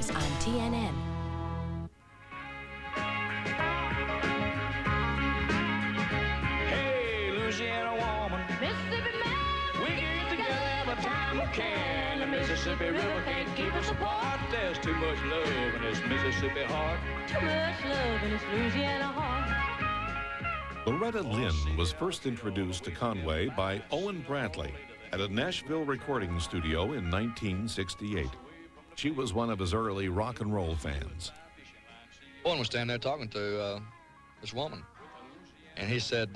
Sounds on TNN. Hey, Louisiana woman, Mississippi man, we get together every time we can. The Mississippi River can't keep us apart. There's too much love in this Mississippi heart. too much love in this Louisiana heart. Loretta Lynn was first introduced to Conway by Owen Bradley at a Nashville recording studio in 1968. She was one of his early rock and roll fans. Owen was standing there talking to this woman, and he said,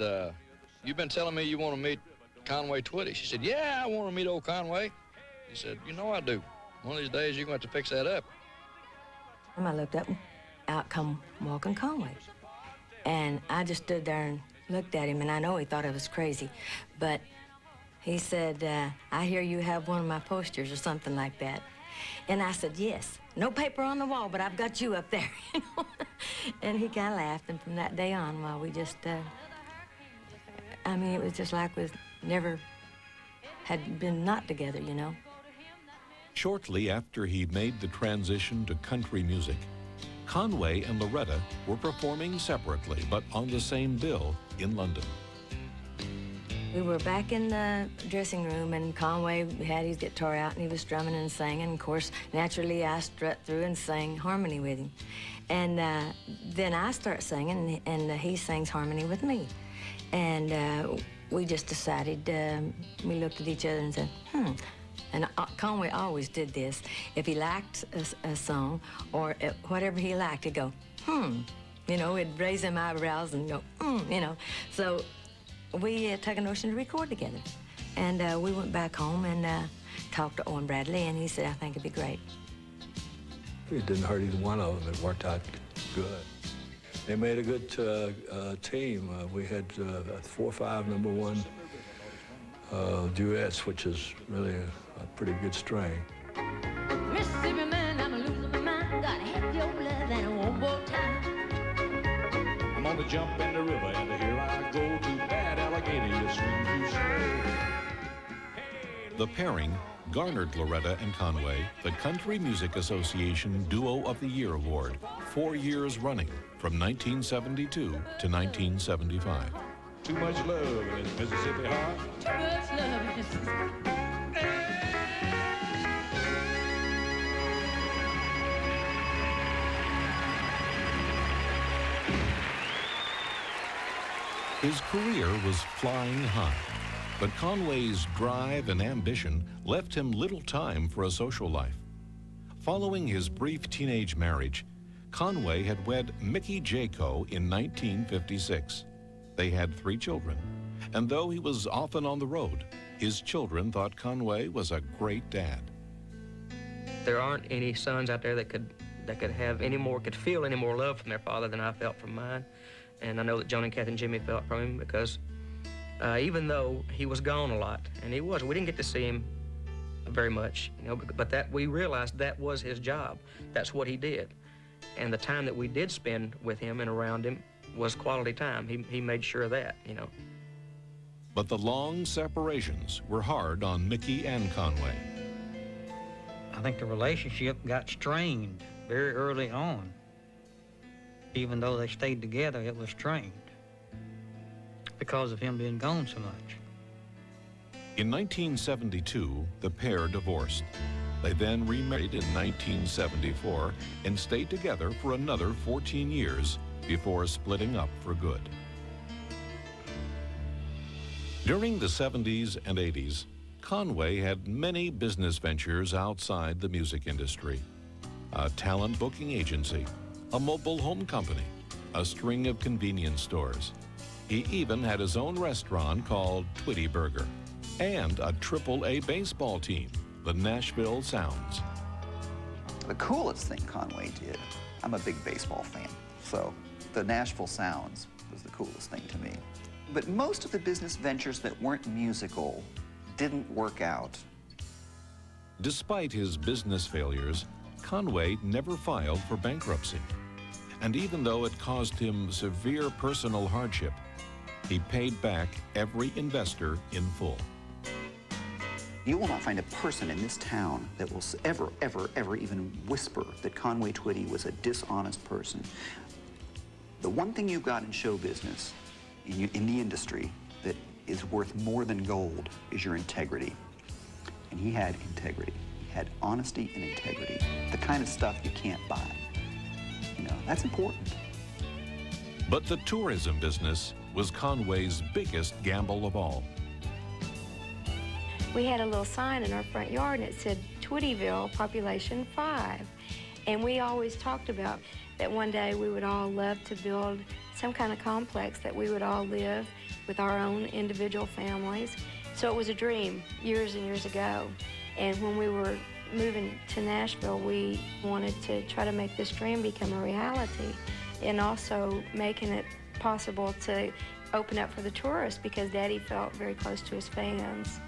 you've been telling me you want to meet Conway Twitty. She said, yeah, I want to meet old Conway. He said, you know I do. One of these days you're going to have to fix that up. And I looked up and out come walking Conway. And I just stood there and looked at him, and I know he thought I was crazy, but he said, I hear you have one of my posters or something like that. And I said, yes. No paper on the wall, but I've got you up there, you know. And he kind of laughed, and from that day on, well, we just, I mean, it was just like we never had been not together, you know. Shortly after he made the transition to country music, Conway and Loretta were performing separately, but on the same bill in London. We were back in the dressing room, and Conway had his guitar out, and he was strumming and singing. Of course, naturally, I strut through and sang harmony with him. And then I start singing, and he sings harmony with me. And we just decided, we looked at each other and said, And Conway always did this. If he liked a song or whatever he liked, he'd go, You know, he'd raise them eyebrows and go, you know. So we took a notion to record together. And we went back home and talked to Owen Bradley, and he said, I think it'd be great. It didn't hurt either one of them. It worked out good. They made a good team. We had 4 or 5 #1 duets, which is really a pretty good strain. Mississippi man, I'm a losing my mind. Gotta have your love and I won't go time. I'm on the jump in the river, and here I go to bad alligator. You swim too slow. The pairing garnered Loretta and Conway the Country Music Association Duo of the Year Award 4 years running, from 1972 to 1975. Too much love in this Mississippi heart. Too much love in this. His career was flying high, but Conway's drive and ambition left him little time for a social life. Following his brief teenage marriage, Conway had wed Mickey Jaco in 1956. They had 3 children, and though he was often on the road, his children thought Conway was a great dad. There aren't any sons out there that could have any more, could feel any more love from their father than I felt from mine. And I know that Joan and Kath and Jimmy felt from him, because even though he was gone a lot, and we didn't get to see him very much, you know, but that we realized that was his job. That's what he did. And the time that we did spend with him and around him was quality time. He made sure of that, you know. But the long separations were hard on Mickey and Conway. I think the relationship got strained very early on. Even though they stayed together, it was strained because of him being gone so much. In 1972, the pair divorced. They then remarried in 1974 and stayed together for another 14 years before splitting up for good. During the 70s and 80s, Conway had many business ventures outside the music industry. A talent booking agency, a mobile home company, a string of convenience stores. He even had his own restaurant called Twitty Burger, and a AAA baseball team, the Nashville Sounds. The coolest thing Conway did, I'm a big baseball fan, so the Nashville Sounds was the coolest thing to me. But most of the business ventures that weren't musical didn't work out. Despite his business failures, Conway never filed for bankruptcy. And even though it caused him severe personal hardship, he paid back every investor in full. You will not find a person in this town that will ever even whisper that Conway Twitty was a dishonest person. The one thing you've got in show business, in the industry, that is worth more than gold is your integrity. And he had integrity. He had honesty and integrity. The kind of stuff you can't buy. You know, that's important. But the tourism business was Conway's biggest gamble of all. We had a little sign in our front yard and it said Twittyville, population 5. And we always talked about that one day we would all love to build some kind of complex that we would all live with our own individual families. So it was a dream years and years ago. And when we were moving to Nashville, we wanted to try to make this dream become a reality and also making it possible to open up for the tourists because Daddy felt very close to his fans.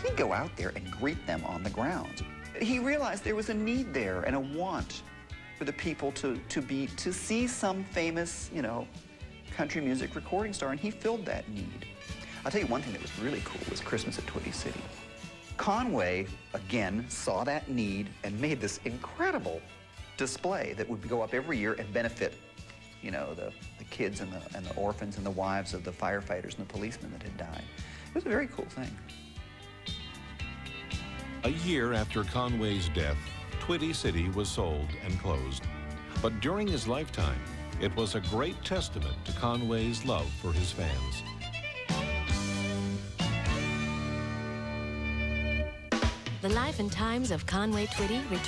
He'd go out there and greet them on the grounds. He realized there was a need there and a want for the people to see some famous, you know, country music recording star, and he filled that need. I'll tell you one thing that was really cool was Christmas at Twitty City. Conway, again, saw that need and made this incredible display that would go up every year and benefit, you know, the kids and the orphans and the wives of the firefighters and the policemen that had died. It was a very cool thing. A year after Conway's death, Twitty City was sold and closed. But during his lifetime, it was a great testament to Conway's love for his fans. The life and times of Conway Twitty return.